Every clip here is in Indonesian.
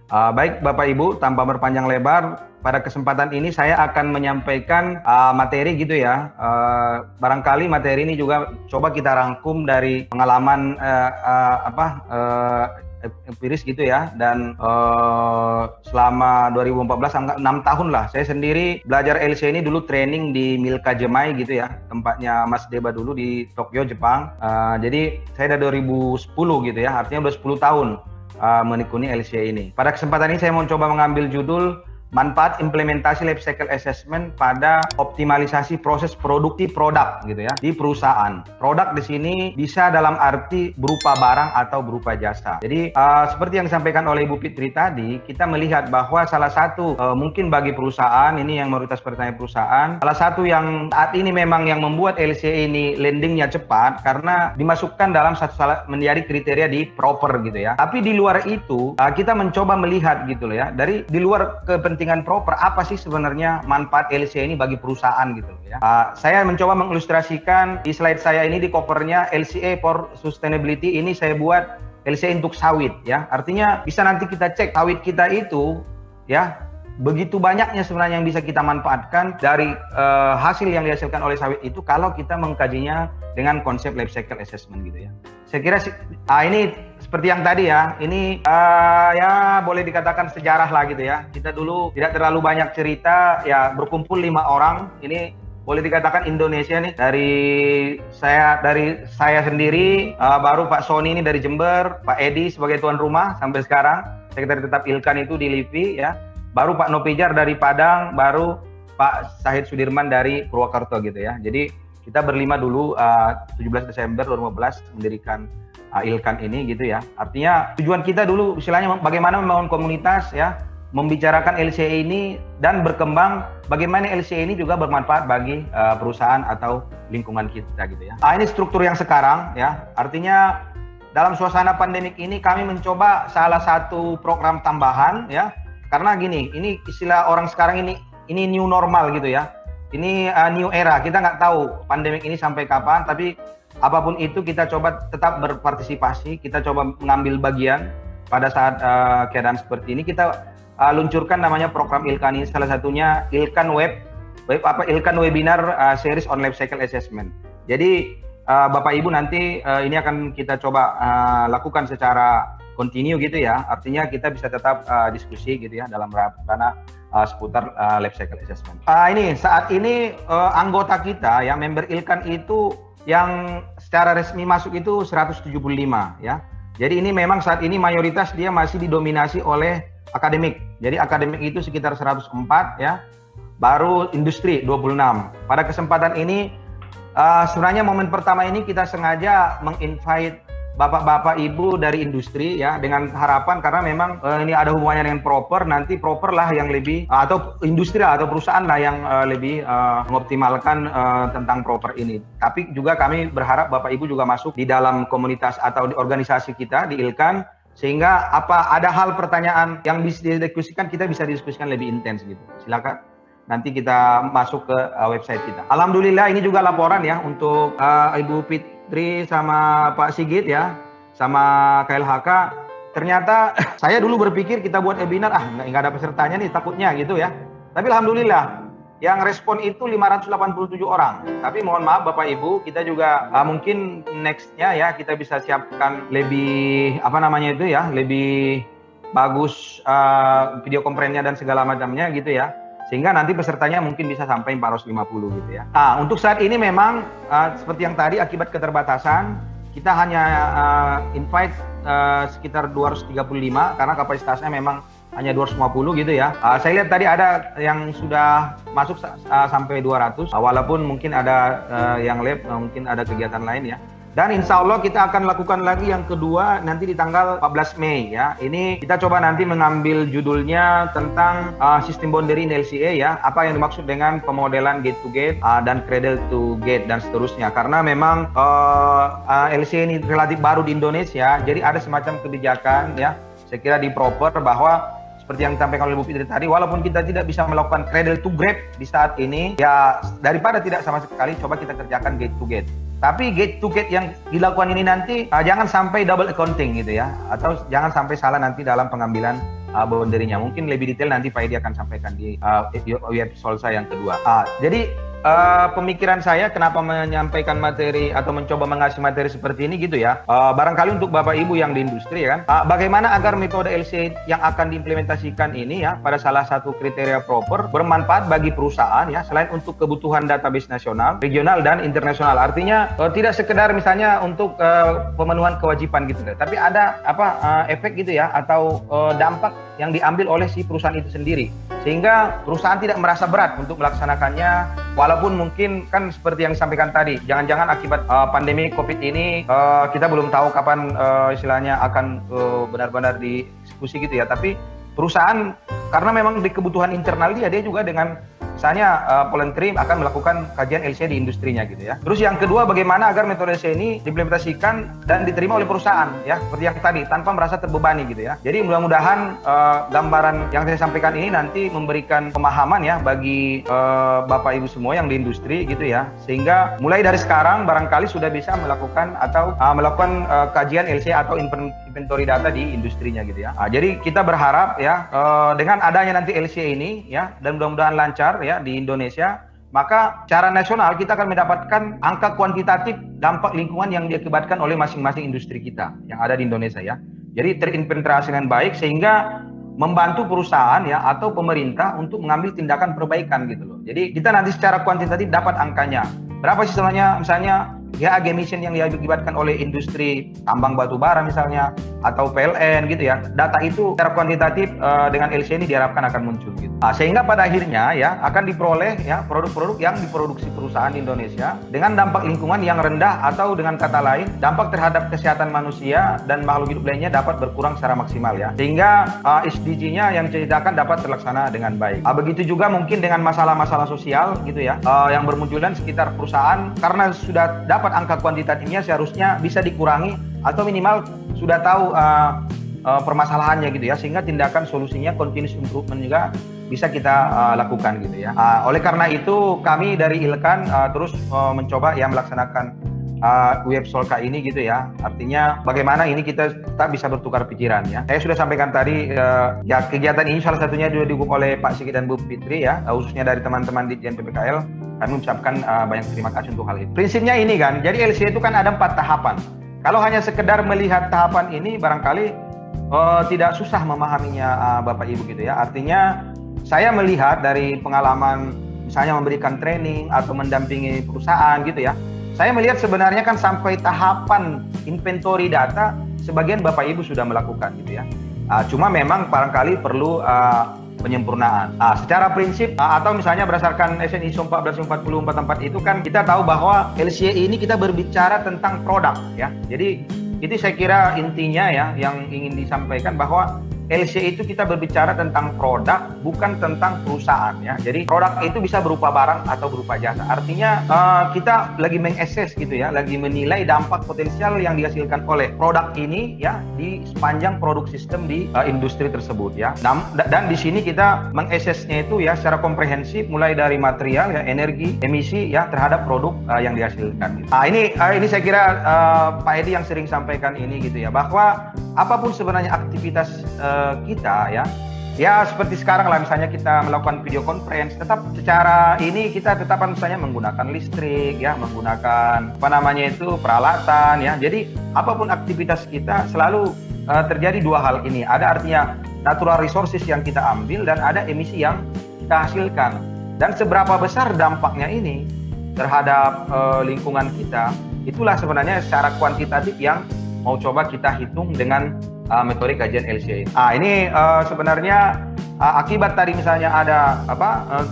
Baik Bapak Ibu, tanpa berpanjang lebar, pada kesempatan ini saya akan menyampaikan materi gitu ya. Barangkali materi ini juga coba kita rangkum dari pengalaman empiris gitu ya. Dan selama 2014 sampai 6 tahun lah, saya sendiri belajar LC ini dulu training di Milka Jemai gitu ya, tempatnya Mas Deba dulu di Tokyo, Jepang. Jadi saya dari 2010 gitu ya, artinya udah 10 tahun menekuni LCA ini. Pada kesempatan ini saya mau coba mengambil judul manfaat implementasi life cycle assessment pada optimalisasi proses produktif produk gitu ya di perusahaan. Produk di sini bisa dalam arti berupa barang atau berupa jasa. Jadi seperti yang disampaikan oleh Ibu Fitri tadi, kita melihat bahwa salah satu mungkin bagi perusahaan ini yang mayoritas pertanyaan perusahaan, salah satu yang saat ini memang yang membuat LCA ini landingnya cepat karena dimasukkan dalam menjadi kriteria di proper gitu ya. Tapi di luar itu kita mencoba melihat gitu loh ya, dari di luar kepentingan proper, apa sih sebenarnya manfaat LCA ini bagi perusahaan gitu ya. Saya mencoba mengilustrasikan di slide saya ini, di covernya LCA for Sustainability ini saya buat LCA untuk sawit ya. Artinya bisa nanti kita cek sawit kita itu ya, begitu banyaknya sebenarnya yang bisa kita manfaatkan dari hasil yang dihasilkan oleh sawit itu kalau kita mengkajinya dengan konsep life cycle assessment gitu ya. Saya kira ini seperti yang tadi ya, ini ya boleh dikatakan sejarah lah gitu ya. Kita dulu tidak terlalu banyak cerita ya, berkumpul 5 orang. Ini boleh dikatakan Indonesia nih, dari saya sendiri, baru Pak Sony ini dari Jember, Pak Edi sebagai tuan rumah sampai sekarang, Sekretari Tetap Ilkan itu di LIPI ya. Baru Pak Nopijar dari Padang, baru Pak Sahid Sudirman dari Purwakarta gitu ya. Jadi kita berlima dulu 17 Desember 2015 mendirikan Ilkan ini gitu ya. Artinya tujuan kita dulu istilahnya bagaimana membangun komunitas ya, membicarakan LCA ini dan berkembang bagaimana LCA ini juga bermanfaat bagi perusahaan atau lingkungan kita gitu ya. Ini struktur yang sekarang ya. Artinya dalam suasana pandemik ini kami mencoba salah satu program tambahan ya. Karena gini, ini istilah orang sekarang ini new normal gitu ya. Ini new era, kita nggak tahu pandemik ini sampai kapan, tapi apapun itu kita coba tetap berpartisipasi, kita coba mengambil bagian pada saat keadaan seperti ini. Kita luncurkan namanya program Ilkan ini, salah satunya Ilkan Ilkan Webinar Series on Life Cycle Assessment. Jadi Bapak Ibu nanti ini akan kita coba lakukan secara continue gitu ya, artinya kita bisa tetap diskusi gitu ya dalam ranah seputar life cycle assessment. Ini saat ini anggota kita ya, member Ilkan itu yang secara resmi masuk itu 175 ya. Jadi ini memang saat ini mayoritas dia masih didominasi oleh akademik. Jadi akademik itu sekitar 104 ya. Baru industri 26. Pada kesempatan ini sebenarnya momen pertama ini kita sengaja menginvite Bapak-bapak Ibu dari industri ya, dengan harapan karena memang ini ada hubungannya dengan proper, nanti proper lah yang lebih atau industri lah, atau perusahaan lah yang lebih mengoptimalkan tentang proper ini. Tapi juga kami berharap Bapak Ibu juga masuk di dalam komunitas atau di organisasi kita di Ilkan, sehingga ada hal pertanyaan yang bisa didiskusikan, kita bisa diskusikan lebih intens gitu. Silakan nanti kita masuk ke website kita. Alhamdulillah ini juga laporan ya untuk Ibu Fitri sama Pak Sigit ya, sama KLHK. Ternyata saya dulu berpikir kita buat webinar, nggak ada pesertanya nih takutnya gitu ya. Tapi Alhamdulillah yang respon itu 587 orang. Tapi mohon maaf Bapak Ibu, kita juga mungkin nextnya ya kita bisa siapkan lebih lebih bagus video konferensinya dan segala macamnya gitu ya. Sehingga nanti pesertanya mungkin bisa sampai 450 gitu ya. Untuk saat ini memang seperti yang tadi, akibat keterbatasan kita hanya invite sekitar 235 karena kapasitasnya memang hanya 250 gitu ya. Saya lihat tadi ada yang sudah masuk sampai 200, walaupun mungkin ada yang lab, mungkin ada kegiatan lain ya. Dan insya Allah kita akan lakukan lagi yang kedua nanti di tanggal 14 Mei ya. Ini kita coba nanti mengambil judulnya tentang sistem boundary in LCA ya. Apa yang dimaksud dengan pemodelan gate to gate dan cradle to gate dan seterusnya. Karena memang LCA ini relatif baru di Indonesia, jadi ada semacam kebijakan ya. Saya kira di proper bahwa seperti yang disampaikan oleh Bu Fitri tadi, walaupun kita tidak bisa melakukan cradle to grave di saat ini, ya daripada tidak sama sekali, coba kita kerjakan gate to gate. Tapi gate to gate yang dilakukan ini nanti jangan sampai double accounting gitu ya, atau jangan sampai salah nanti dalam pengambilan boundary-nya. Mungkin lebih detail nanti Pak Edi akan sampaikan di episode saya yang kedua. Jadi pemikiran saya kenapa menyampaikan materi atau mencoba mengasih materi seperti ini gitu ya. Barangkali untuk Bapak Ibu yang di industri ya kan, bagaimana agar metode LCA yang akan diimplementasikan ini ya pada salah satu kriteria proper bermanfaat bagi perusahaan ya, selain untuk kebutuhan database nasional, regional dan internasional. Artinya tidak sekedar misalnya untuk pemenuhan kewajiban gitu ya, tapi ada efek gitu ya atau dampak yang diambil oleh si perusahaan itu sendiri, sehingga perusahaan tidak merasa berat untuk melaksanakannya. Walaupun mungkin kan seperti yang disampaikan tadi, jangan-jangan akibat pandemi COVID ini kita belum tahu kapan istilahnya akan benar-benar dieksekusi gitu ya. Tapi perusahaan karena memang di kebutuhan internal dia juga dengan misalnya voluntary akan melakukan kajian LCA di industrinya gitu ya. Terus yang kedua, bagaimana agar metode LCA ini diimplementasikan dan diterima oleh perusahaan ya, seperti yang tadi, tanpa merasa terbebani gitu ya. Jadi mudah-mudahan gambaran yang saya sampaikan ini nanti memberikan pemahaman ya bagi Bapak Ibu semua yang di industri gitu ya, sehingga mulai dari sekarang barangkali sudah bisa melakukan atau melakukan kajian LCA atau inventory data di industrinya gitu ya. Jadi kita berharap ya dengan adanya nanti LCA ini ya, dan mudah-mudahan lancar ya di Indonesia, maka secara nasional kita akan mendapatkan angka kuantitatif dampak lingkungan yang diakibatkan oleh masing-masing industri kita yang ada di Indonesia ya. Jadi terintegrasi dengan baik sehingga membantu perusahaan ya atau pemerintah untuk mengambil tindakan perbaikan gitu loh. Jadi kita nanti secara kuantitatif dapat angkanya. Berapa sih sebenarnya misalnya GHG emission yang diakibatkan oleh industri tambang batu bara misalnya atau PLN gitu ya. Data itu secara kuantitatif dengan LCA ini diharapkan akan muncul gitu. Sehingga pada akhirnya ya akan diperoleh ya produk-produk yang diproduksi perusahaan di Indonesia dengan dampak lingkungan yang rendah, atau dengan kata lain dampak terhadap kesehatan manusia dan makhluk hidup lainnya dapat berkurang secara maksimal ya. Sehingga SDG-nya yang diceritakan dapat terlaksana dengan baik. Begitu juga mungkin dengan masalah-masalah sosial gitu ya yang bermunculan sekitar perusahaan, karena sudah dapat angka kuantitatifnya seharusnya bisa dikurangi atau minimal sudah tahu permasalahannya gitu ya, sehingga tindakan solusinya continuous improvement juga bisa kita lakukan gitu ya. Oleh karena itu kami dari Ilkan terus mencoba ya melaksanakan web Solka ini gitu ya. Artinya bagaimana ini kita tetap bisa bertukar pikiran ya. Saya sudah sampaikan tadi ya kegiatan ini salah satunya juga didukung oleh Pak Sigit dan Bu Fitri ya, khususnya dari teman-teman di JNPPKL. Kami mengucapkan banyak terima kasih untuk hal itu. Prinsipnya ini kan, jadi LCA itu kan ada 4 tahapan. Kalau hanya sekedar melihat tahapan ini barangkali tidak susah memahaminya Bapak Ibu gitu ya. Artinya saya melihat dari pengalaman misalnya memberikan training atau mendampingi perusahaan gitu ya. Saya melihat sebenarnya kan sampai tahapan inventory data sebagian Bapak Ibu sudah melakukan gitu ya. Cuma memang barangkali perlu penyempurnaan. Secara prinsip atau misalnya berdasarkan SN ISO 14044 itu kan kita tahu bahwa LCA ini kita berbicara tentang produk ya. Jadi itu saya kira intinya ya yang ingin disampaikan, bahwa LCA itu kita berbicara tentang produk, bukan tentang perusahaan ya. Jadi produk itu bisa berupa barang atau berupa jasa. Artinya kita lagi mengakses gitu ya, lagi menilai dampak potensial yang dihasilkan oleh produk ini ya di sepanjang produk sistem di industri tersebut ya. Dan di sini kita mengaksesnya itu ya secara komprehensif, mulai dari material ya, energi, emisi ya terhadap produk yang dihasilkan. Gitu. Ini saya kira Pak Edi yang sering sampaikan ini gitu ya, bahwa apapun sebenarnya aktivitas kita ya seperti sekarang lah, misalnya kita melakukan video conference, tetap secara ini kita tetap misalnya menggunakan listrik ya, menggunakan peralatan ya. Jadi apapun aktivitas kita selalu terjadi 2 hal ini, ada artinya natural resources yang kita ambil dan ada emisi yang kita hasilkan. Dan seberapa besar dampaknya ini terhadap lingkungan kita, itulah sebenarnya secara kuantitatif yang mau coba kita hitung dengan metode kajian LCA. Ini sebenarnya akibat tadi misalnya ada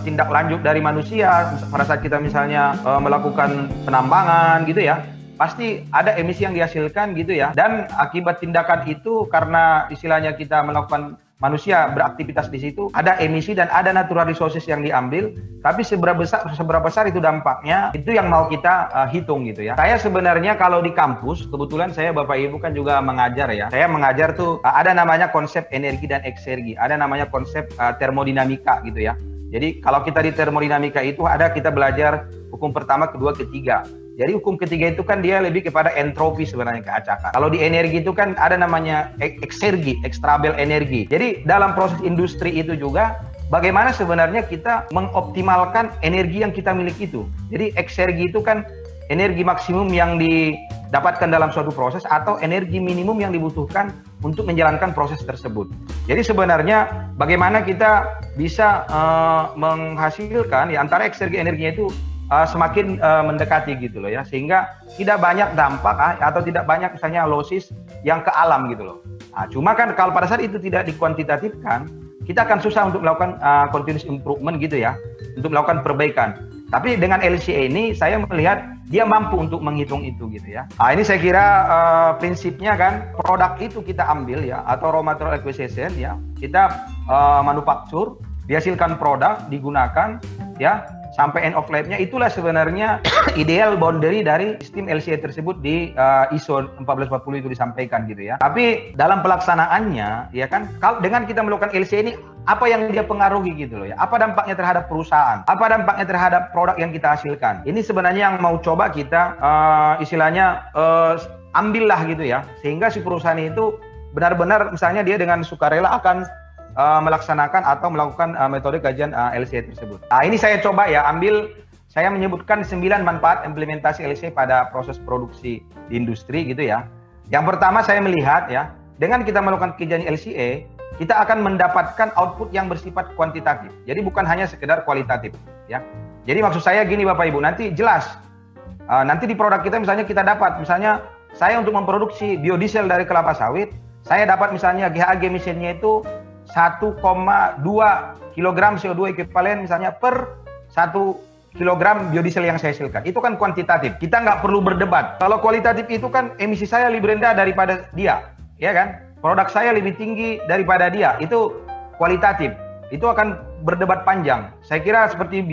tindak lanjut dari manusia pada saat kita misalnya melakukan penambangan gitu ya, pasti ada emisi yang dihasilkan gitu ya. Dan akibat tindakan itu, karena istilahnya kita melakukan manusia beraktivitas di situ, ada emisi dan ada natural resources yang diambil. Tapi seberapa besar itu dampaknya, itu yang mau kita hitung gitu ya. Saya sebenarnya kalau di kampus, kebetulan saya Bapak Ibu kan juga mengajar ya. Saya mengajar tuh ada namanya konsep energi dan eksergi, ada namanya konsep termodinamika gitu ya. Jadi kalau kita di termodinamika itu ada kita belajar hukum pertama, kedua, ketiga. Jadi hukum ketiga itu kan dia lebih kepada entropi sebenarnya, keacakan. Kalau di energi itu kan ada namanya eksergi, ekstrabel energi. Jadi dalam proses industri itu juga bagaimana sebenarnya kita mengoptimalkan energi yang kita miliki itu. Jadi eksergi itu kan energi maksimum yang didapatkan dalam suatu proses atau energi minimum yang dibutuhkan untuk menjalankan proses tersebut. Jadi sebenarnya bagaimana kita bisa menghasilkan ya antara eksergi energinya itu semakin mendekati gitu loh ya, sehingga tidak banyak dampak atau tidak banyak misalnya losses yang ke alam gitu loh. Nah, cuma kan kalau pada saat itu tidak dikuantitatifkan, kita akan susah untuk melakukan continuous improvement gitu ya, untuk melakukan perbaikan. Tapi dengan LCA ini saya melihat dia mampu untuk menghitung itu gitu ya. Nah, ini saya kira prinsipnya kan produk itu kita ambil ya, atau raw material acquisition ya, kita manufaktur, dihasilkan produk, digunakan ya sampai end of life-nya. Itulah sebenarnya ideal boundary dari sistem LCA tersebut di ISO 1440 itu disampaikan gitu ya. Tapi dalam pelaksanaannya ya kan, kalau dengan kita melakukan LCA ini apa yang dia pengaruhi gitu loh ya, apa dampaknya terhadap perusahaan, apa dampaknya terhadap produk yang kita hasilkan. Ini sebenarnya yang mau coba kita istilahnya ambillah gitu ya, sehingga si perusahaan itu benar-benar misalnya dia dengan sukarela akan melaksanakan atau melakukan metode kajian LCA tersebut. Nah, ini saya coba ya saya menyebutkan 9 manfaat implementasi LCA pada proses produksi di industri gitu ya. Yang pertama saya melihat ya, dengan kita melakukan kajian LCA, kita akan mendapatkan output yang bersifat kuantitatif. Jadi bukan hanya sekedar kualitatif ya. Jadi maksud saya gini Bapak Ibu, nanti jelas nanti di produk kita misalnya kita dapat, misalnya saya untuk memproduksi biodiesel dari kelapa sawit, saya dapat misalnya GHG emisinya itu 1,2 kg CO2 ekuivalen misalnya per 1 kg biodiesel yang saya hasilkan. Itu kan kuantitatif. Kita nggak perlu berdebat. Kalau kualitatif itu kan emisi saya lebih rendah daripada dia, ya kan? Produk saya lebih tinggi daripada dia. Itu kualitatif. Itu akan berdebat panjang. Saya kira seperti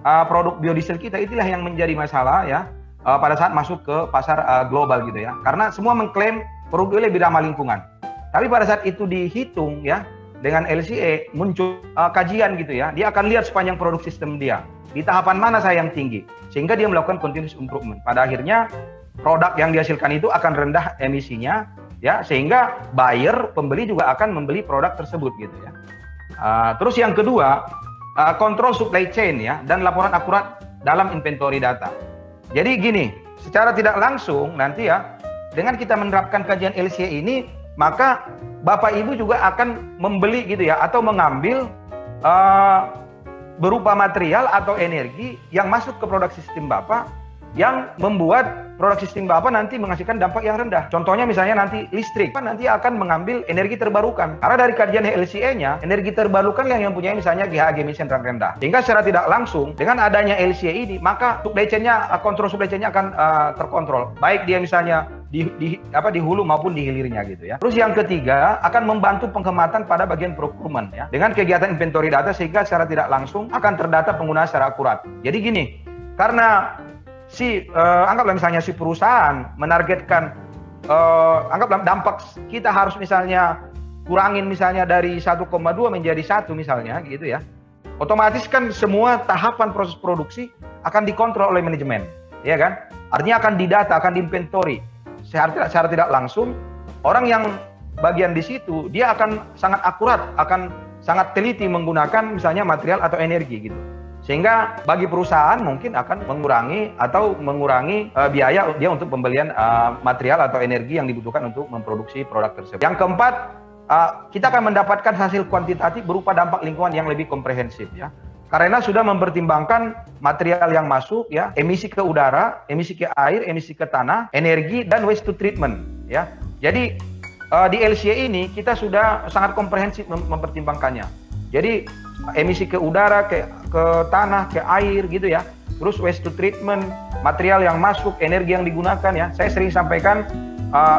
produk biodiesel kita itulah yang menjadi masalah ya pada saat masuk ke pasar global gitu ya. Karena semua mengklaim produknya lebih ramah lingkungan. Tapi pada saat itu dihitung ya, dengan LCA muncul kajian gitu ya, dia akan lihat sepanjang produk sistem dia, di tahapan mana saya yang tinggi, sehingga dia melakukan continuous improvement. Pada akhirnya produk yang dihasilkan itu akan rendah emisinya ya, sehingga buyer, pembeli juga akan membeli produk tersebut gitu ya. Terus yang kedua, kontrol supply chain ya, dan laporan akurat dalam inventory data. Jadi gini, secara tidak langsung nanti ya, dengan kita menerapkan kajian LCA ini, maka Bapak Ibu juga akan membeli gitu ya, atau mengambil berupa material atau energi yang masuk ke produk sistem Bapak, yang membuat produk sistem Bapak nanti menghasilkan dampak yang rendah. Contohnya misalnya nanti listrik, nanti akan mengambil energi terbarukan. Karena dari kajian LCA-nya, energi terbarukan yang mempunyai misalnya GHG emission yang rendah. Sehingga secara tidak langsung, dengan adanya LCA ini, maka supply chain-nya, kontrol supply chain-nya akan terkontrol. Baik dia misalnya di hulu maupun di hilirnya gitu ya. Terus yang ketiga, akan membantu penghematan pada bagian procurement ya. Dengan kegiatan inventory data, sehingga secara tidak langsung akan terdata penggunaan secara akurat. Jadi gini, karena anggaplah misalnya si perusahaan menargetkan anggaplah dampak kita harus misalnya kurangin misalnya dari 1,2 menjadi 1 misalnya gitu ya. Otomatis kan semua tahapan proses produksi akan dikontrol oleh manajemen, ya kan? Artinya akan didata, akan diinventory. Secara tidak langsung, orang yang bagian di situ dia akan sangat akurat, akan sangat teliti menggunakan misalnya material atau energi gitu. Sehingga bagi perusahaan mungkin akan mengurangi biaya dia untuk pembelian material atau energi yang dibutuhkan untuk memproduksi produk tersebut. Yang keempat, kita akan mendapatkan hasil kuantitatif berupa dampak lingkungan yang lebih komprehensif ya. Karena sudah mempertimbangkan material yang masuk ya, emisi ke udara, emisi ke air, emisi ke tanah, energi dan waste to treatment ya. Jadi di LCA ini kita sudah sangat komprehensif mempertimbangkannya. Jadi emisi ke udara, ke tanah, ke air gitu ya. Terus waste to treatment, material yang masuk, energi yang digunakan ya. Saya sering sampaikan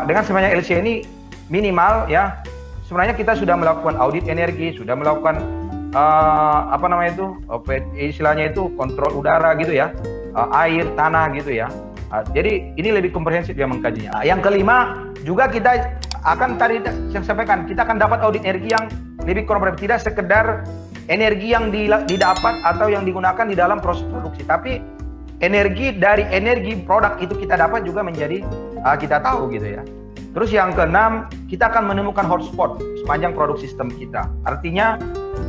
dengan sebenarnya LCA ini minimal ya. Sebenarnya kita sudah melakukan audit energi, sudah melakukan istilahnya itu kontrol udara gitu ya, air, tanah gitu ya. Jadi ini lebih komprehensif yang mengkajinya. Yang kelima juga kita akan tadi saya sampaikan, kita akan dapat audit energi yang lebih komprehensif, tidak sekedar energi yang didapat atau yang digunakan di dalam proses produksi, tapi energi dari energi produk itu kita dapat juga menjadi kita tahu gitu ya. Terus yang keenam, kita akan menemukan hotspot sepanjang produk sistem kita. Artinya,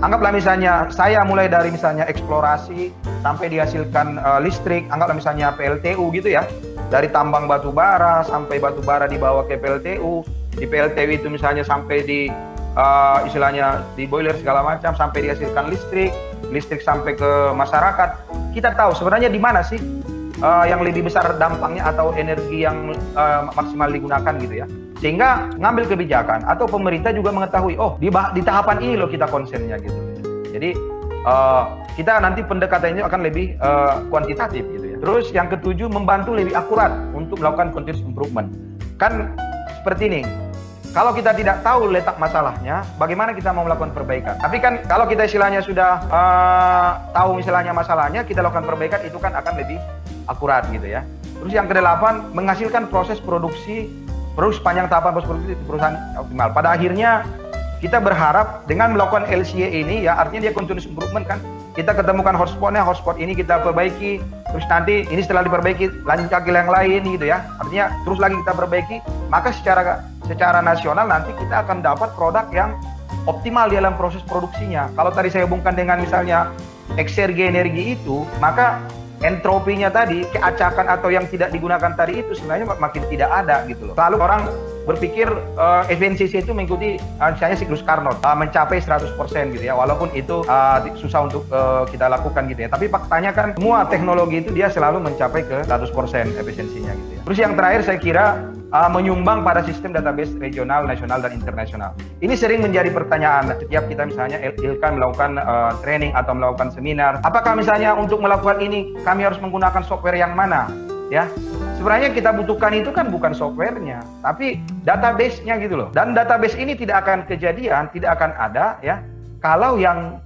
anggaplah misalnya saya mulai dari misalnya eksplorasi sampai dihasilkan listrik, anggaplah misalnya PLTU gitu ya. Dari tambang batu bara sampai batu bara dibawa ke PLTU, di PLTU itu misalnya sampai di istilahnya di boiler segala macam sampai dihasilkan listrik sampai ke masyarakat. Kita tahu sebenarnya di mana sih yang lebih besar dampaknya atau energi yang maksimal digunakan gitu ya, sehingga ngambil kebijakan atau pemerintah juga mengetahui di tahapan ini loh kita konsennya gitu. Jadi kita nanti pendekatannya akan lebih kuantitatif gitu ya. Terus yang ketujuh, membantu lebih akurat untuk melakukan continuous improvement. Kan seperti ini, kalau kita tidak tahu letak masalahnya, bagaimana kita mau melakukan perbaikan? Tapi kan kalau kita istilahnya sudah tahu misalnya masalahnya, kita lakukan perbaikan, itu kan akan lebih akurat gitu ya. Terus yang kedelapan, menghasilkan proses produksi sepanjang tahapan proses produksi perusahaan optimal. Pada akhirnya kita berharap dengan melakukan LCA ini ya, artinya dia continuous improvement kan. Kita ketemukan hotspotnya, hotspot ini kita perbaiki, terus nanti ini setelah diperbaiki lanjut ke yang lain gitu ya. Artinya terus lagi kita perbaiki, maka secara nasional nanti kita akan dapat produk yang optimal di dalam proses produksinya. Kalau tadi saya hubungkan dengan misalnya eksergi energi itu, maka entropinya tadi, keacakan atau yang tidak digunakan tadi itu sebenarnya makin tidak ada gitu loh. Lalu orang berpikir efisiensi itu mengikuti misalnya siklus Carnot mencapai 100% gitu ya, walaupun itu susah untuk kita lakukan gitu ya. Tapi faktanya kan semua teknologi itu dia selalu mencapai ke 100% efisiensinya gitu ya. Terus yang terakhir saya kira menyumbang pada sistem database regional, nasional, dan internasional. Ini sering menjadi pertanyaan setiap kita misalnya Ilkan melakukan training atau melakukan seminar. Apakah misalnya untuk melakukan ini kami harus menggunakan software yang mana? Ya, sebenarnya kita butuhkan itu kan bukan softwarenya, tapi database-nya gitu loh. Dan database ini tidak akan kejadian, tidak akan ada ya, kalau yang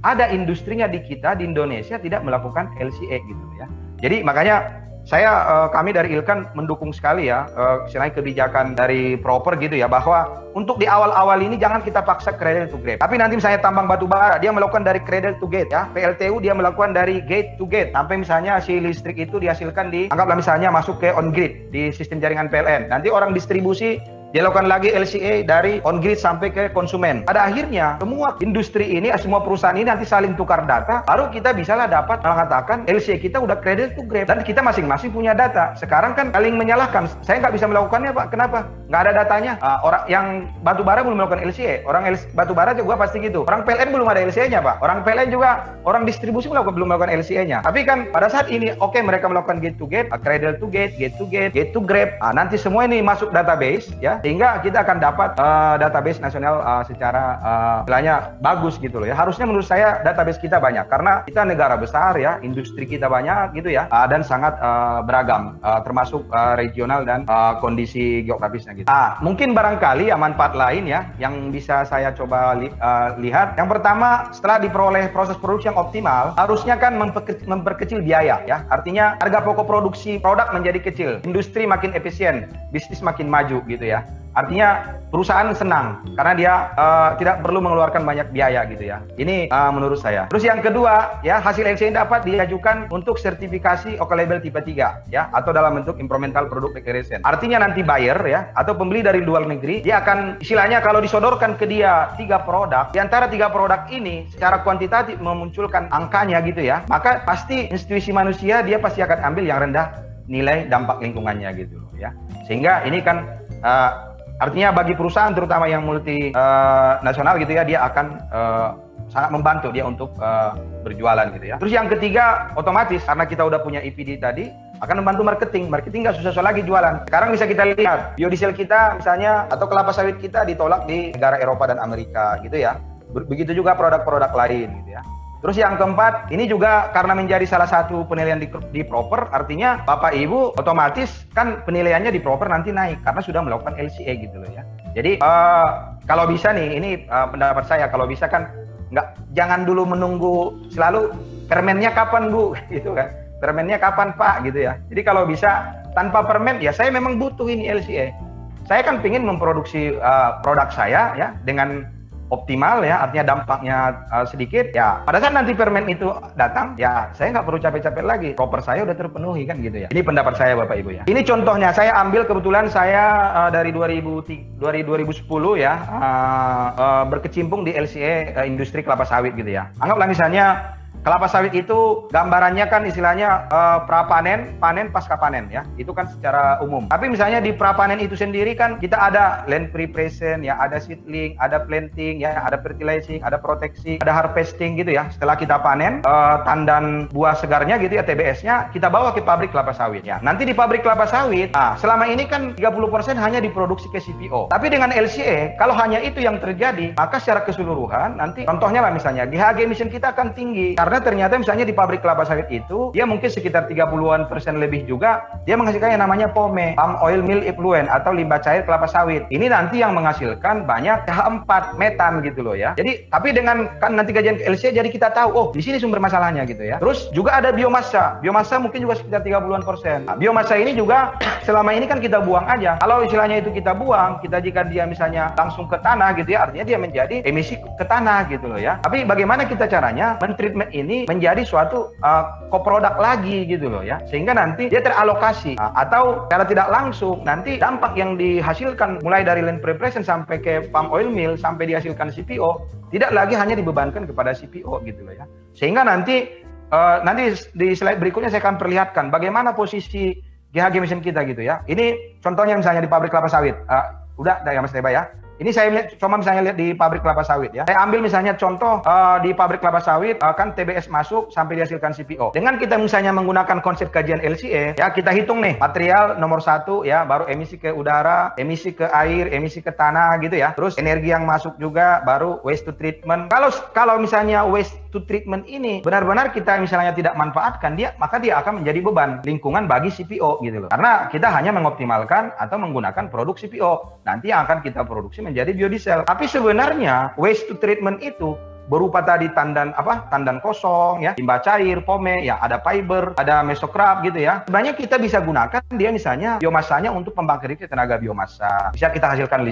ada industrinya di kita di Indonesia tidak melakukan LCA gitu ya. Jadi makanya kami dari Ilkan mendukung sekali ya istilahnya kebijakan dari Proper gitu ya, bahwa untuk di awal-awal ini jangan kita paksa cradle to grave. Tapi nanti misalnya tambang batu bara dia melakukan dari cradle to gate ya, PLTU dia melakukan dari gate to gate sampai misalnya si listrik itu dihasilkan di, anggaplah misalnya masuk ke on grid di sistem jaringan PLN. Nanti orang distribusi dia lakukan lagi LCA dari on grid sampai ke konsumen. Pada akhirnya semua industri ini, semua perusahaan ini nanti saling tukar data, baru kita bisalah dapat mengatakan LCA kita udah cradle to grave dan kita masing-masing punya data. Sekarang kan saling menyalahkan, saya nggak bisa melakukannya Pak, kenapa? Nggak ada datanya. Orang yang batu bara belum melakukan LCA, orang batu bara juga pasti gitu. Orang PLN belum ada LCA-nya Pak, orang PLN juga, orang distribusi belum melakukan LCA-nya. Tapi kan pada saat ini oke, mereka melakukan gate to gate, cradle to gate, gate to gate, gate to grave. Nanti semua ini masuk database ya, sehingga kita akan dapat database nasional secara istilahnya bagus gitu loh ya. Harusnya menurut saya database kita banyak karena kita negara besar ya, industri kita banyak gitu ya, dan sangat beragam termasuk regional dan kondisi geografisnya gitu. Mungkin barangkali manfaat lain ya yang bisa saya coba lihat. Yang pertama, setelah diperoleh proses produksi yang optimal, harusnya kan memperkecil biaya ya. Artinya harga pokok produksi produk menjadi kecil, industri makin efisien, bisnis makin maju gitu ya. Artinya perusahaan senang karena dia tidak perlu mengeluarkan banyak biaya gitu ya. Ini menurut saya. Terus yang kedua ya, hasil LCA dapat diajukan untuk sertifikasi Okalabel tipe 3 ya, atau dalam bentuk Environmental Product Declaration. Artinya nanti buyer ya atau pembeli dari luar negeri, dia akan istilahnya kalau disodorkan ke dia 3 produk, di antara 3 produk ini secara kuantitatif memunculkan angkanya gitu ya, maka pasti institusi manusia dia pasti akan ambil yang rendah nilai dampak lingkungannya gitu ya. Sehingga ini kan artinya bagi perusahaan terutama yang multi nasional gitu ya, dia akan sangat membantu dia untuk berjualan gitu ya. Terus yang ketiga, otomatis karena kita udah punya EPD tadi, akan membantu marketing. Marketing nggak susah-susah lagi jualan. Sekarang bisa kita lihat biodiesel kita misalnya atau kelapa sawit kita ditolak di negara Eropa dan Amerika gitu ya. Begitu juga produk-produk lain gitu ya. Terus yang keempat, ini juga karena menjadi salah satu penilaian di Proper, artinya Bapak Ibu otomatis kan penilaiannya di Proper nanti naik karena sudah melakukan LCA gitu loh ya. Jadi kalau bisa nih, ini pendapat saya, kalau bisa kan jangan dulu menunggu selalu permennya kapan Bu gitu kan. Permennya kapan Pak gitu ya. Jadi kalau bisa tanpa permen ya saya memang butuh ini LCA. Saya kan ingin memproduksi produk saya ya dengan optimal ya, artinya dampaknya sedikit ya. Pada saat nanti permen itu datang, ya saya nggak perlu capek-capek lagi, proper saya udah terpenuhi kan gitu ya. Ini pendapat saya Bapak Ibu ya. Ini contohnya saya ambil, kebetulan saya dari 2010 ya berkecimpung di LCA industri kelapa sawit gitu ya. Anggaplah misalnya kelapa sawit itu gambarannya kan istilahnya prapanen, panen, pasca panen ya. Itu kan secara umum. Tapi misalnya di prapanen itu sendiri kan kita ada land preparation ya, ada seedling, ada planting ya, ada fertilizing, ada proteksi, ada harvesting gitu ya. Setelah kita panen tandan buah segarnya gitu ya, TBS-nya kita bawa ke pabrik kelapa sawit ya. Nanti di pabrik kelapa sawit, selama ini kan 30% hanya diproduksi ke CPO. Tapi dengan LCA kalau hanya itu yang terjadi, maka secara keseluruhan nanti contohnya lah misalnya GHG emission kita akan tinggi. Karena ternyata misalnya di pabrik kelapa sawit itu dia mungkin sekitar 30% lebih juga dia menghasilkan yang namanya POME, palm oil meal effluent atau limbah cair kelapa sawit. Ini nanti yang menghasilkan banyak CH4 metan gitu loh ya. Jadi tapi dengan kan nanti kajian LCA jadi kita tahu oh di sini sumber masalahnya gitu ya. Terus juga ada biomasa. Biomasa mungkin juga sekitar 30%. Nah, biomasa ini juga selama ini kan kita buang aja. Kalau istilahnya itu kita buang, kita jika dia misalnya langsung ke tanah gitu ya, artinya dia menjadi emisi ke tanah gitu loh ya. Tapi bagaimana kita caranya men-treatment ini menjadi suatu koproduk lagi gitu loh ya, sehingga nanti dia teralokasi atau secara tidak langsung nanti dampak yang dihasilkan mulai dari land preparation sampai ke palm oil mill sampai dihasilkan CPO tidak lagi hanya dibebankan kepada CPO gitu loh ya, sehingga nanti di slide berikutnya saya akan perlihatkan bagaimana posisi GHG emission kita gitu ya. Ini contohnya misalnya di pabrik kelapa sawit, udah ya Mas Deba ya. Ini saya cuma misalnya lihat di pabrik kelapa sawit ya. Saya ambil misalnya contoh di pabrik kelapa sawit kan TBS masuk sampai dihasilkan CPO. Dengan kita misalnya menggunakan konsep kajian LCA ya, kita hitung nih material nomor 1 ya, baru emisi ke udara, emisi ke air, emisi ke tanah gitu ya. Terus energi yang masuk juga, baru waste to treatment. Kalau misalnya waste to treatment ini benar-benar kita misalnya tidak manfaatkan dia, maka dia akan menjadi beban lingkungan bagi CPO gitu loh. Karena kita hanya mengoptimalkan atau menggunakan produk CPO. Nanti yang akan kita produksi menjadi biodiesel. Tapi sebenarnya waste to treatment itu berupa tadi tandan kosong ya, limbah cair, POME ya, ada fiber, ada mesocrab gitu ya. Sebenarnya kita bisa gunakan dia misalnya biomasanya untuk pembangkit tenaga biomasa. Bisa kita hasilkan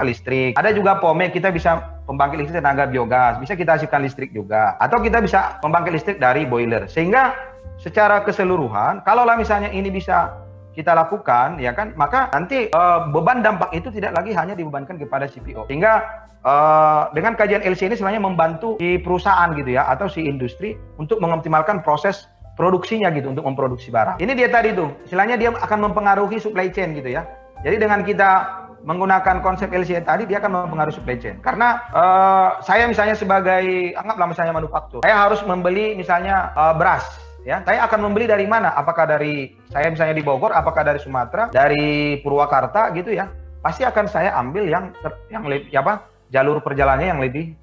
listrik. Ada juga POME kita bisa pembangkit listrik tenaga biogas. Bisa kita hasilkan listrik juga. Atau kita bisa pembangkit listrik dari boiler. Sehingga secara keseluruhan kalaulah misalnya ini bisa kita lakukan ya kan, maka nanti beban dampak itu tidak lagi hanya dibebankan kepada CPO, sehingga dengan kajian LCA ini sebenarnya membantu si perusahaan gitu ya, atau si industri untuk mengoptimalkan proses produksinya gitu, untuk memproduksi barang. Ini dia tadi tuh istilahnya dia akan mempengaruhi supply chain gitu ya. Jadi dengan kita menggunakan konsep LCA tadi, dia akan mempengaruhi supply chain. Karena saya misalnya sebagai anggaplah misalnya manufaktur, saya harus membeli misalnya beras ya, saya akan membeli dari mana? Apakah dari saya misalnya di Bogor, apakah dari Sumatera, dari Purwakarta gitu ya? Pasti akan saya ambil yang jalur perjalanannya yang lebih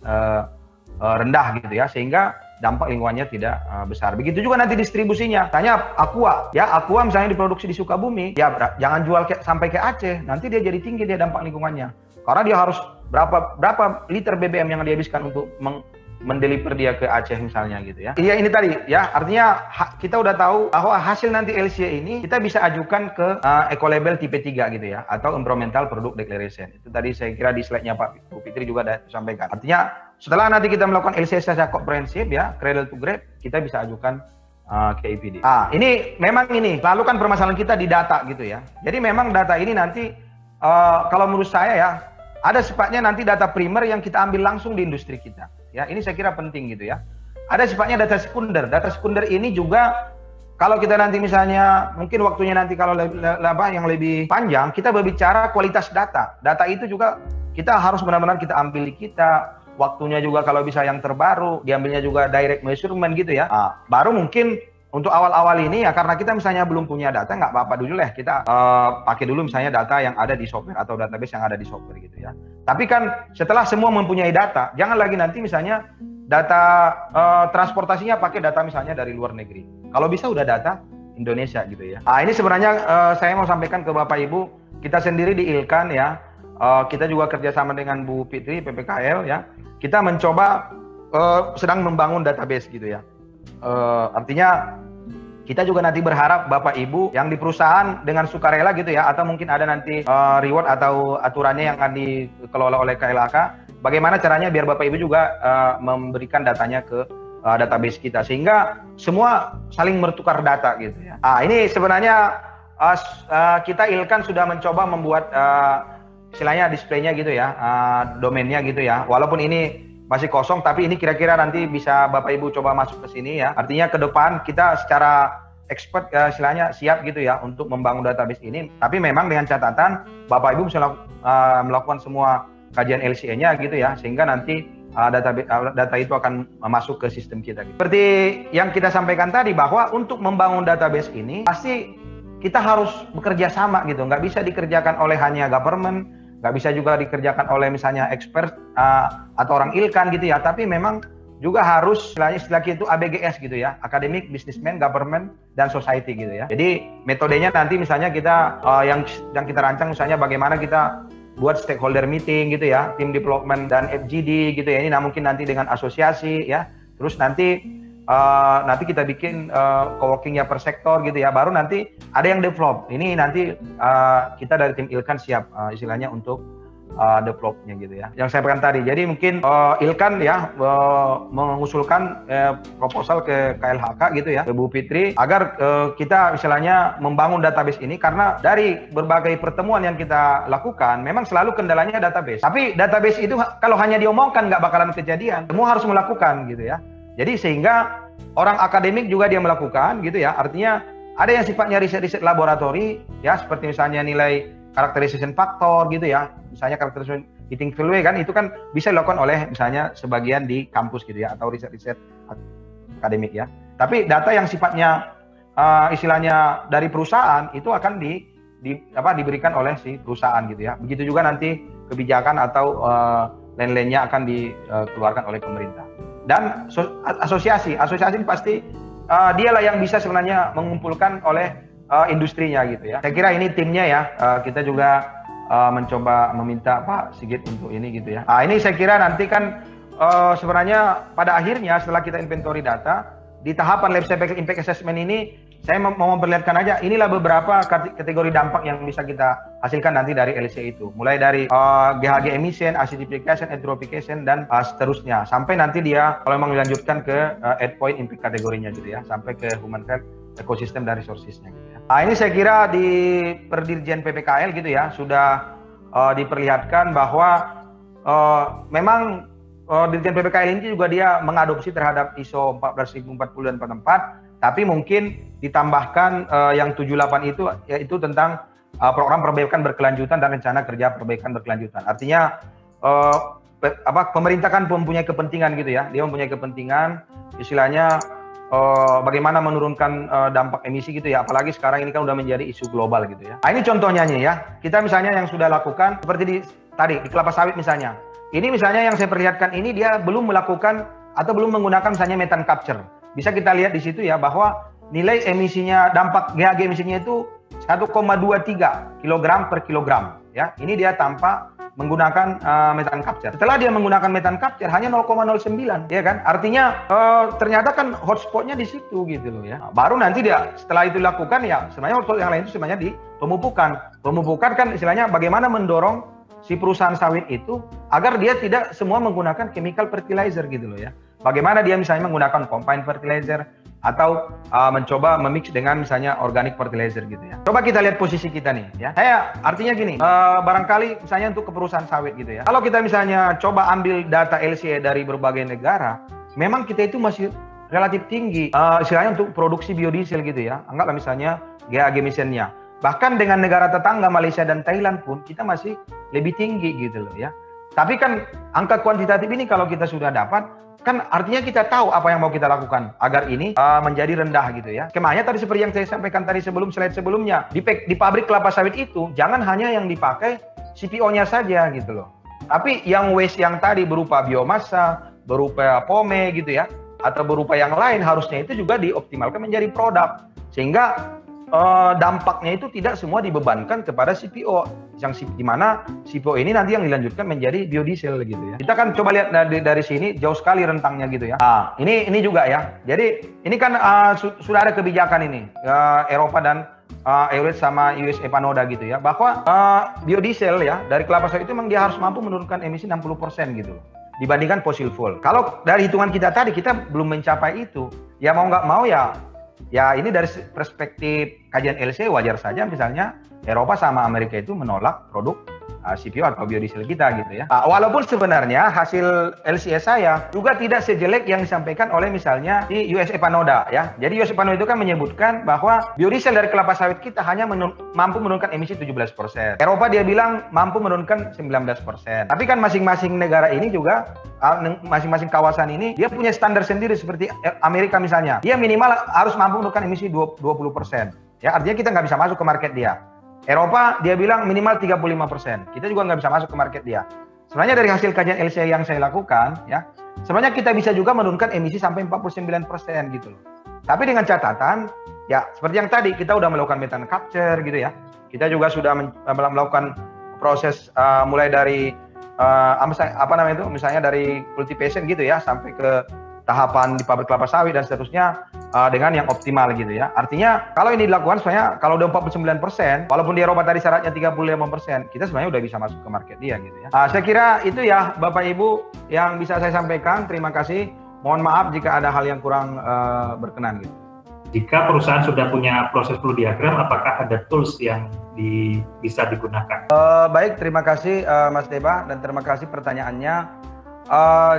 rendah gitu ya, sehingga dampak lingkungannya tidak besar. Begitu juga nanti distribusinya. Tanya Aqua ya, Aqua misalnya diproduksi di Sukabumi, ya jangan jual sampai ke Aceh, nanti dia jadi tinggi dia dampak lingkungannya. Karena dia harus berapa liter BBM yang dia habiskan untuk mendeliver dia ke Aceh misalnya gitu ya. Iya ini tadi ya, artinya kita udah tahu bahwa hasil nanti LCA ini kita bisa ajukan ke Ecolabel tipe 3 gitu ya, atau Environmental Product Declaration. Itu tadi saya kira di slide-nya Pak Bu Fitri juga ada disampaikan. Artinya setelah nanti kita melakukan LCA secara komprehensif ya, cradle to grave, kita bisa ajukan ke EPD. Ini memang ini, lalu kan permasalahan kita di data gitu ya. Jadi memang data ini nanti kalau menurut saya ya, ada sifatnya nanti data primer yang kita ambil langsung di industri kita. Ya, ini saya kira penting gitu ya. Ada sifatnya data sekunder. Data sekunder ini juga kalau kita nanti misalnya mungkin waktunya nanti kalau yang lebih panjang kita berbicara kualitas data. Data itu juga kita harus benar-benar kita ambil di kita. Waktunya juga kalau bisa yang terbaru, diambilnya juga direct measurement gitu ya. Baru mungkin untuk awal-awal ini ya, karena kita misalnya belum punya data, nggak apa-apa dulu lah kita pakai dulu misalnya data yang ada di software atau database yang ada di software gitu ya. Tapi kan setelah semua mempunyai data, jangan lagi nanti misalnya data transportasinya pakai data misalnya dari luar negeri. Kalau bisa udah data Indonesia gitu ya. Ini sebenarnya saya mau sampaikan ke Bapak Ibu, kita sendiri di ILKAN ya, kita juga kerjasama dengan Bu Fitri PPKL ya, kita mencoba sedang membangun database gitu ya. Artinya kita juga nanti berharap Bapak Ibu yang di perusahaan dengan sukarela gitu ya, atau mungkin ada nanti reward atau aturannya yang akan dikelola oleh KLAK, bagaimana caranya biar Bapak Ibu juga memberikan datanya ke database kita sehingga semua saling bertukar data gitu ya. Ini sebenarnya kita Ilkan sudah mencoba membuat istilahnya displaynya gitu ya, domainnya gitu ya. Walaupun ini masih kosong, tapi ini kira-kira nanti bisa Bapak Ibu coba masuk ke sini ya. Artinya ke depan kita secara expert istilahnya siap gitu ya untuk membangun database ini. Tapi memang dengan catatan Bapak Ibu bisa melakukan semua kajian LCA-nya gitu ya, sehingga nanti data itu akan masuk ke sistem kita. Gitu. Seperti yang kita sampaikan tadi bahwa untuk membangun database ini pasti kita harus bekerja sama gitu, nggak bisa dikerjakan oleh hanya government, nggak bisa juga dikerjakan oleh misalnya expert atau orang Ilkan gitu ya, tapi memang juga harus istilah itu ABGS gitu ya, academic, businessman, government, dan society gitu ya. Jadi metodenya nanti misalnya kita yang kita rancang misalnya bagaimana kita buat stakeholder meeting gitu ya, tim development dan FGD gitu ya. Ini mungkin nanti dengan asosiasi ya. Terus nanti kita bikin co-workingnya per sektor gitu ya. Baru nanti ada yang develop. Ini nanti kita dari tim Ilkan siap istilahnya untuk developnya gitu ya. Yang saya sampaikan tadi. Jadi mungkin Ilkan ya mengusulkan proposal ke KLHK gitu ya, ke Bu Fitri agar kita istilahnya membangun database ini karena dari berbagai pertemuan yang kita lakukan memang selalu kendalanya database. Tapi database itu kalau hanya diomongkan nggak bakalan kejadian. Semua harus melakukan gitu ya. Jadi sehingga orang akademik juga dia melakukan gitu ya. Artinya ada yang sifatnya riset-riset laboratori ya, seperti misalnya nilai characterization factor gitu ya. Misalnya characterization eating value kan itu kan bisa dilakukan oleh misalnya sebagian di kampus gitu ya, atau riset-riset akademik ya. Tapi data yang sifatnya istilahnya dari perusahaan itu akan diberikan oleh si perusahaan gitu ya. Begitu juga nanti kebijakan atau lain-lainnya akan dikeluarkan oleh pemerintah. Dan asosiasi pasti dialah yang bisa sebenarnya mengumpulkan oleh industrinya gitu ya. Saya kira ini timnya ya, kita juga mencoba meminta Pak Sigit untuk ini gitu ya. Ini saya kira nanti kan sebenarnya pada akhirnya setelah kita inventory data, di tahapan life cycle impact assessment ini saya mau memperlihatkan aja, inilah beberapa kategori dampak yang bisa kita hasilkan nanti dari LCA itu. Mulai dari GHG emission, acidification, eutrophication, dan seterusnya. Sampai nanti dia kalau memang dilanjutkan ke endpoint impact kategorinya gitu ya. Sampai ke human health, ekosistem, dan resources-nya gitu ya. Ini saya kira di Perdirjen PPKL gitu ya, sudah diperlihatkan bahwa memang Dirjen PPKL ini juga dia mengadopsi terhadap ISO 14040 dan 44, tapi mungkin ditambahkan yang 78 itu yaitu tentang program perbaikan berkelanjutan dan rencana kerja perbaikan berkelanjutan. Artinya pemerintah kan mempunyai kepentingan gitu ya, dia mempunyai kepentingan istilahnya bagaimana menurunkan dampak emisi gitu ya, apalagi sekarang ini kan udah menjadi isu global gitu ya. Ini contohnya nih ya, kita misalnya yang sudah lakukan seperti tadi di kelapa sawit misalnya. Ini misalnya yang saya perlihatkan ini dia belum melakukan atau belum menggunakan misalnya methane capture. Bisa kita lihat di situ ya bahwa nilai emisinya, dampak GHG emisinya itu 1,23 kg per kilogram ya. Ini dia tanpa menggunakan methane capture. Setelah dia menggunakan methane capture hanya 0,09 ya kan. Artinya ternyata kan hotspotnya di situ gitu loh ya. Baru nanti dia setelah itu dilakukan ya sebenarnya hotspot yang lain itu sebenarnya di pemupukan. Pemupukan kan istilahnya bagaimana mendorong si perusahaan sawit itu agar dia tidak semua menggunakan chemical fertilizer gitu loh ya. Bagaimana dia misalnya menggunakan combined fertilizer atau mencoba memix dengan misalnya organic fertilizer gitu ya. Coba kita lihat posisi kita nih ya. Saya artinya gini, barangkali misalnya untuk ke perusahaan sawit gitu ya. Kalau kita misalnya coba ambil data LCA dari berbagai negara, memang kita itu masih relatif tinggi istilahnya untuk produksi biodiesel gitu ya. Anggaplah misalnya GHG emission-nya. Bahkan dengan negara tetangga Malaysia dan Thailand pun kita masih lebih tinggi gitu loh ya. Tapi kan angka kuantitatif ini kalau kita sudah dapat, kan artinya kita tahu apa yang mau kita lakukan agar ini menjadi rendah gitu ya. Skemanya tadi seperti yang saya sampaikan tadi slide sebelumnya. Di pabrik kelapa sawit itu jangan hanya yang dipakai CPO-nya saja gitu loh. Tapi yang waste yang tadi berupa biomasa, berupa pome gitu ya, atau berupa yang lain harusnya itu juga dioptimalkan menjadi produk. Sehingga dampaknya itu tidak semua dibebankan kepada CPO, yang di mana CPO ini nanti yang dilanjutkan menjadi biodiesel gitu ya. Kita kan coba lihat dari sini jauh sekali rentangnya gitu ya. Ini juga ya. Jadi ini kan sudah ada kebijakan ini Eropa dan EWS sama US Epanoda gitu ya, bahwa biodiesel ya dari kelapa sawit itu memang dia harus mampu menurunkan emisi 60% gitu dibandingkan fossil fuel. Kalau dari hitungan kita tadi kita belum mencapai itu, ya mau nggak mau ya ini dari perspektif kajian LC wajar saja misalnya Eropa sama Amerika itu menolak produk CPO atau biodiesel kita gitu ya. Walaupun sebenarnya hasil LCS saya juga tidak sejelek yang disampaikan oleh misalnya di US Epanoda ya. Jadi US Epanoda itu kan menyebutkan bahwa biodiesel dari kelapa sawit kita hanya mampu menurunkan emisi 17%. Eropa dia bilang mampu menurunkan 19%. Tapi kan masing-masing negara ini juga masing-masing kawasan ini dia punya standar sendiri seperti Amerika misalnya. Dia minimal harus mampu menurunkan emisi 20%. Ya, artinya kita nggak bisa masuk ke market dia. Eropa dia bilang minimal 35%. Kita juga nggak bisa masuk ke market dia. Sebenarnya dari hasil kajian LCA yang saya lakukan, ya, sebenarnya kita bisa juga menurunkan emisi sampai 49% gitu loh. Tapi dengan catatan, ya seperti yang tadi kita udah melakukan methane capture gitu ya. Kita juga sudah melakukan proses mulai dari misalnya dari cultivation gitu ya sampai ke tahapan di pabrik kelapa sawit dan seterusnya dengan yang optimal gitu ya. Artinya kalau ini dilakukan sebenarnya kalau udah 49%, walaupun di Eropa tadi syaratnya 35%, kita sebenarnya udah bisa masuk ke market dia gitu ya. Saya kira itu ya Bapak Ibu yang bisa saya sampaikan. Terima kasih. Mohon maaf jika ada hal yang kurang berkenan gitu. Jika perusahaan sudah punya proses flow diagram, apakah ada tools yang bisa digunakan? Baik, terima kasih Mas Deba dan terima kasih pertanyaannya.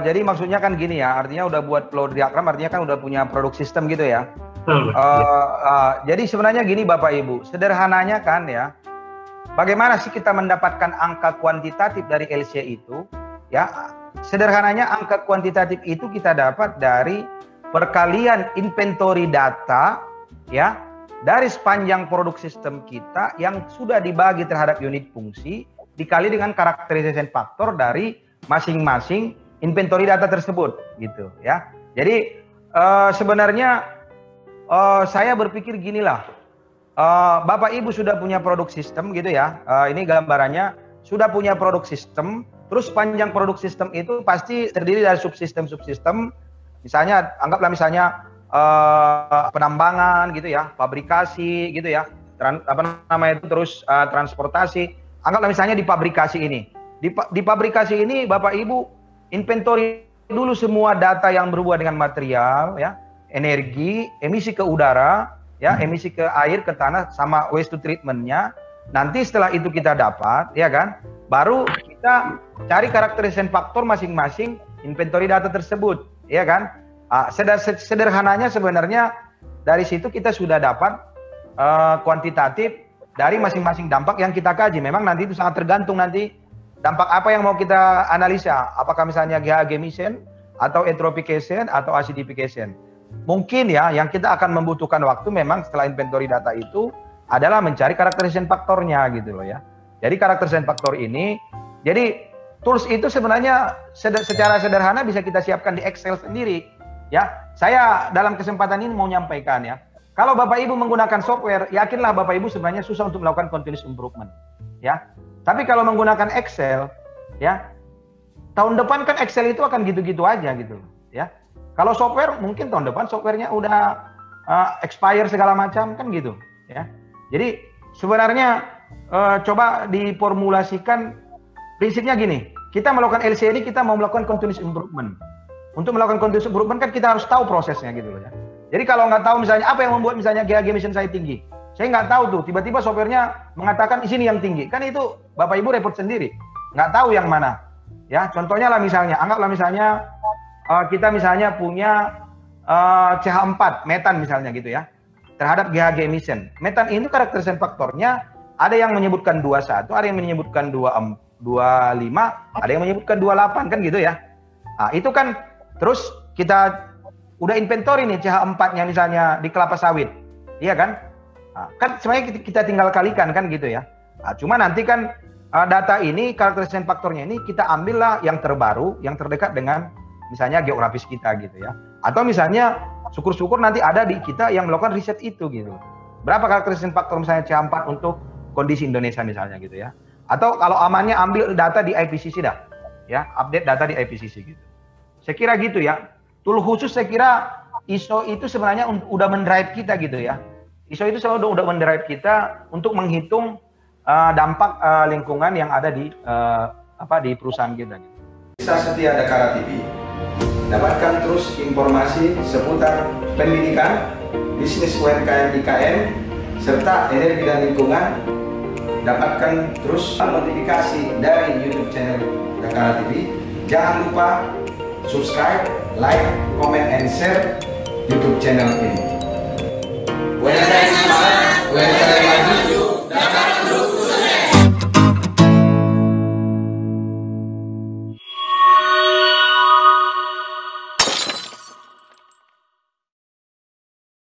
Jadi maksudnya kan gini ya, artinya udah buat flow diagram, artinya kan udah punya produk sistem gitu ya. Jadi sebenarnya gini Bapak Ibu, sederhananya kan ya, bagaimana sih kita mendapatkan angka kuantitatif dari LC itu? Ya, sederhananya angka kuantitatif itu kita dapat dari perkalian inventory data ya dari sepanjang produk sistem kita yang sudah dibagi terhadap unit fungsi dikali dengan karakterisasi faktor dari masing-masing inventory data tersebut gitu ya. Jadi sebenarnya saya berpikir ginilah, Bapak Ibu sudah punya produk sistem gitu ya. Ini gambarannya sudah punya produk sistem, terus panjang produk sistem itu pasti terdiri dari subsistem. Misalnya anggaplah misalnya penambangan gitu ya, fabrikasi gitu ya, terus transportasi. Anggaplah misalnya di pabrikasi ini. Di pabrikasi ini Bapak Ibu inventory dulu semua data yang berhubungan dengan material ya, energi, emisi ke udara ya, emisi ke air, ke tanah sama waste to treatmentnya. Nanti setelah itu kita dapat ya kan, baru kita cari karakterisasi faktor masing-masing inventory data tersebut ya kan. Sederhananya sebenarnya dari situ kita sudah dapat kuantitatif dari masing-masing dampak yang kita kaji. Memang nanti itu sangat tergantung nanti dampak apa yang mau kita analisa, apakah misalnya GHG emission atau eutrophication atau acidification. Mungkin ya yang kita akan membutuhkan waktu memang setelah inventory data itu adalah mencari karakterisasi faktornya gitu loh ya. Jadi karakterisasi faktor ini, jadi tools itu sebenarnya secara sederhana bisa kita siapkan di Excel sendiri ya. Saya dalam kesempatan ini mau nyampaikan ya, kalau Bapak Ibu menggunakan software, yakinlah Bapak Ibu sebenarnya susah untuk melakukan continuous improvement ya. Tapi kalau menggunakan Excel, ya, tahun depan kan Excel itu akan gitu-gitu aja gitu, ya. Kalau software mungkin tahun depan softwarenya udah expire segala macam kan gitu, ya. Jadi sebenarnya coba diformulasikan prinsipnya gini, kita melakukan LC ini kita mau melakukan continuous improvement. Untuk melakukan continuous improvement kan kita harus tahu prosesnya gitu loh ya. Jadi kalau nggak tahu misalnya apa yang membuat misalnya GHG emission saya tinggi, saya nggak tahu tuh, tiba-tiba softwarenya mengatakan di sini yang tinggi. Kan itu Bapak Ibu repot sendiri. Nggak tahu yang mana. Ya, contohnya lah misalnya, anggaplah misalnya kita misalnya punya CH4, metan misalnya gitu ya. Terhadap GHG emission. Metan ini karakterisasi faktornya ada yang menyebutkan 21, ada yang menyebutkan 25, ada yang menyebutkan 28 kan gitu ya. Nah, itu kan terus kita udah inventory nih CH4-nya misalnya di kelapa sawit. Iya kan? Nah, kan sebenarnya kita tinggal kalikan kan gitu ya. Nah, cuma nanti kan data ini karakterisasi faktornya ini kita ambillah yang terbaru, yang terdekat dengan misalnya geografis kita gitu ya. Atau misalnya syukur-syukur nanti ada di kita yang melakukan riset itu gitu. Berapa karakterisasi faktor misalnya C4 untuk kondisi Indonesia misalnya gitu ya. Atau kalau amannya ambil data di IPCC dah. Ya, update data di IPCC gitu. Saya kira gitu ya. Tool khusus saya kira ISO itu sebenarnya udah mendrive kita gitu ya. ISO itu selalu udah mendrive kita untuk menghitung dampak lingkungan yang ada di di perusahaan kita. Bisa setia Dakara TV. Dapatkan terus informasi seputar pendidikan, bisnis UMKM IKN, serta energi dan lingkungan. Dapatkan terus notifikasi dari YouTube channel Dakara TV. Jangan lupa subscribe, like, comment, and share YouTube channel ini.